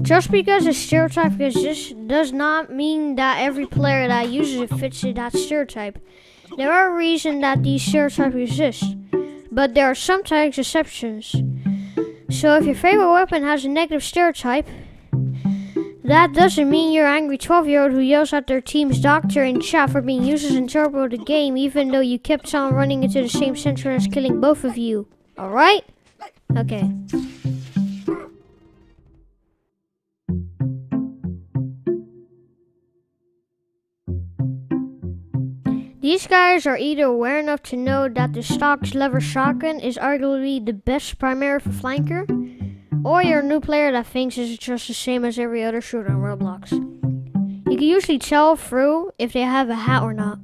Just because a stereotype exists does not mean that every player that uses it fits in that stereotype. There are reasons that these stereotypes exist, but there are sometimes exceptions. So if your favorite weapon has a negative stereotype, that doesn't mean you're an angry 12-year-old who yells at their team's doctor in chat for being useless and terrible at the game, even though you kept on running into the same center as killing both of you. Alright? Okay. These guys are either aware enough to know that the stock lever shotgun is arguably the best primary for flanker, or you're a new player that thinks it's just the same as every other shooter on Roblox. You can usually tell through if they have a hat or not.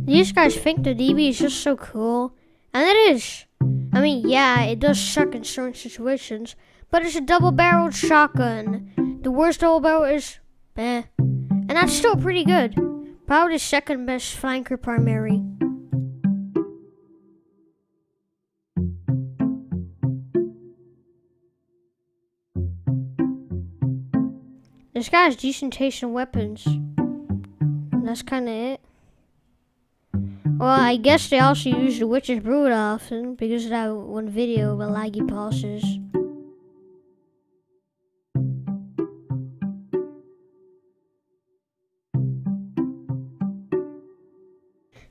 These guys think the DB is just so cool, and it is. I mean, yeah, it does suck in certain situations, but it's a double-barreled shotgun. The worst double barrel is and that's still pretty good. Probably the second best flanker primary. This guy has decent taste in weapons. That's kinda it. Well, I guess they also use the Witch's Brood often because of that one video with laggy pauses.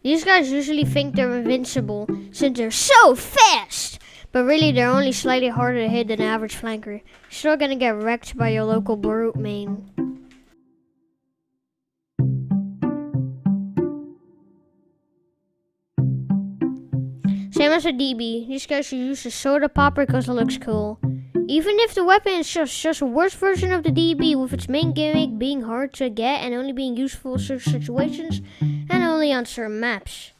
These guys usually think they're invincible since they're so fast, but really they're only slightly harder to hit than an average flanker. You're still gonna get wrecked by your local brute main. Same as a DB, these guys should use the soda popper because it looks cool. Even if the weapon is just a worse version of the DB with its main gimmick being hard to get and only being useful in certain situations and only on certain maps.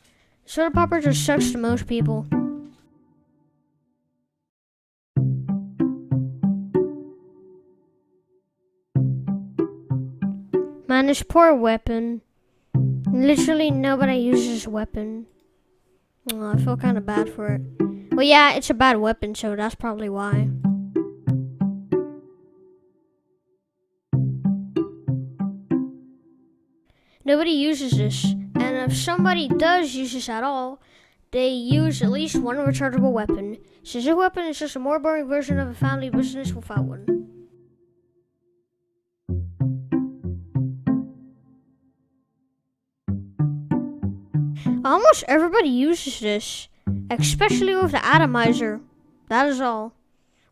Soda popper just sucks to most people. Man, this poor weapon. Literally nobody uses this weapon. Oh, I feel kind of bad for it. Well, yeah, it's a bad weapon, so that's probably why. Nobody uses this, and if somebody does use this at all, they use at least one rechargeable weapon, since this weapon is just a more boring version of a family business without one. Almost everybody uses this, especially with the ATOMIZER. That is all.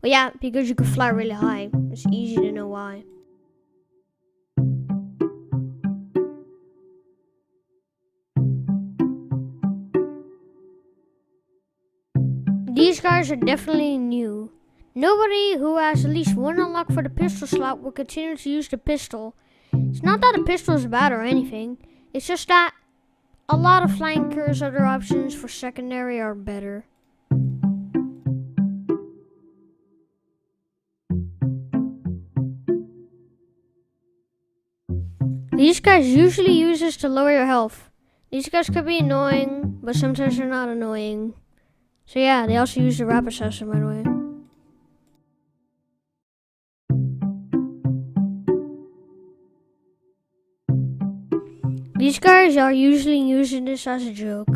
Well, yeah, because you can fly really high. It's easy to know why. These guys are definitely new. Nobody who has at least one unlock for the pistol slot will continue to use the pistol. It's not that the pistol is bad or anything. It's just that a lot of flankers' other options for secondary are better. These guys usually use this to lower your health. These guys could be annoying, but sometimes they're not annoying. So yeah, they also use the rap assassin, by the way. These guys are usually using this as a joke.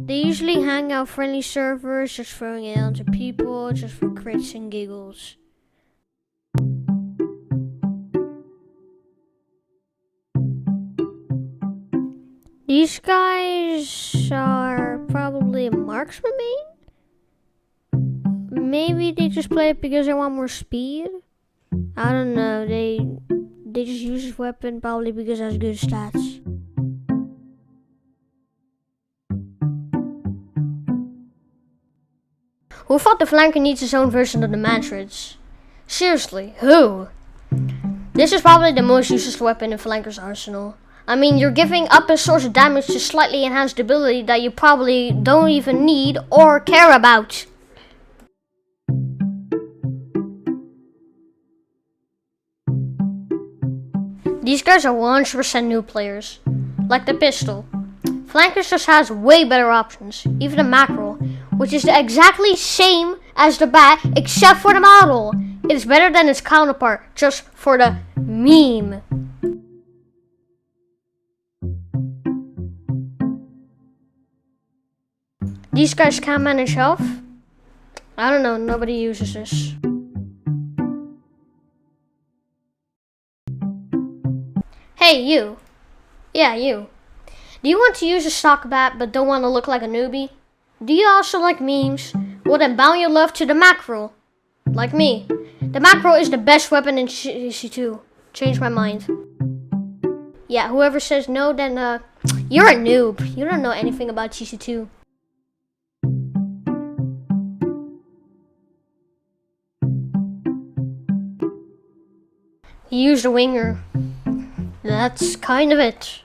They usually hang out friendly servers, just throwing it onto people, just for crits and giggles. These guys are probably a marksman main? Maybe they just play it because they want more speed? I don't know, they just use this weapon probably because it has good stats. Who thought the flanker needs his own version of the mantras? Seriously, who? This is probably the most useless weapon in flanker's arsenal. I mean, you're giving up a source of damage to slightly enhanced ability that you probably don't even need or care about. These guys are 100% new players. Like the pistol. Flankers just has way better options, even the Mackerel, which is the exactly same as the bat except for the model. It is better than its counterpart, just for the meme. These guys can't manage health? I don't know, nobody uses this. Hey, you. Yeah, you. Do you want to use a stock bat but don't want to look like a newbie? Do you also like memes? Well then bound your love to the Mackerel. Like me. The Mackerel is the best weapon in TC2. Change my mind. Yeah, whoever says no, then you're a noob. You don't know anything about TC2. He used a winger. That's kind of it.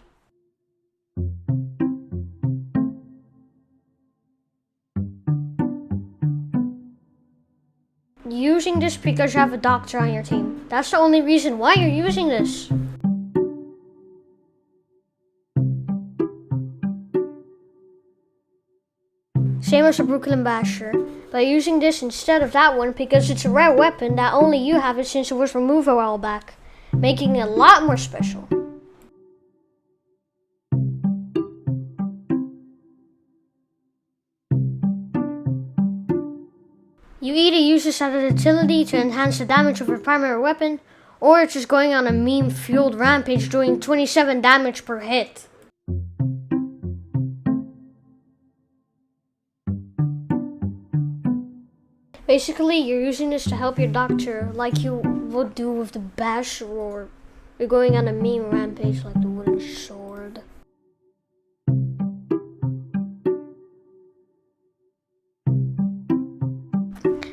You're using this because you have a doctor on your team. That's the only reason why you're using this. Same as the Brooklyn Basher, but using this instead of that one because it's a rare weapon that only you have it since it was removed a while back, making it a lot more special. You either use this as a utility to enhance the damage of your primary weapon, or it's just going on a meme-fueled rampage doing 27 damage per hit. Basically, you're using this to help your doctor like you would do with the bash, or you're going on a meme rampage like the wooden sword.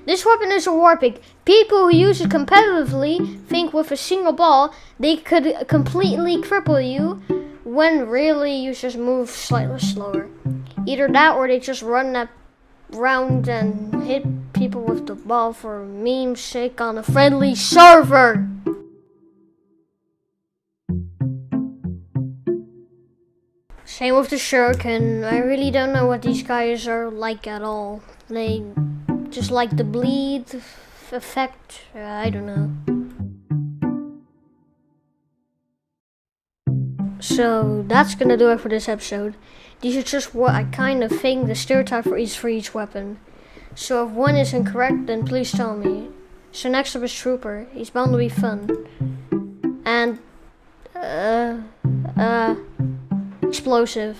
This weapon is a warpig. People who use it competitively think with a single ball they could completely cripple you, when really you just move slightly slower. Either that or they just run that round and hit people with the ball for meme's sake on a friendly server. Same with the shuriken. I really don't know what these guys are like at all. They just like the bleed effect. I don't know. So that's gonna do it for this episode. These are just what I kind of think the stereotype is for each weapon. So if one is incorrect, then please tell me. So next up is Trooper. He's bound to be fun. And explosive.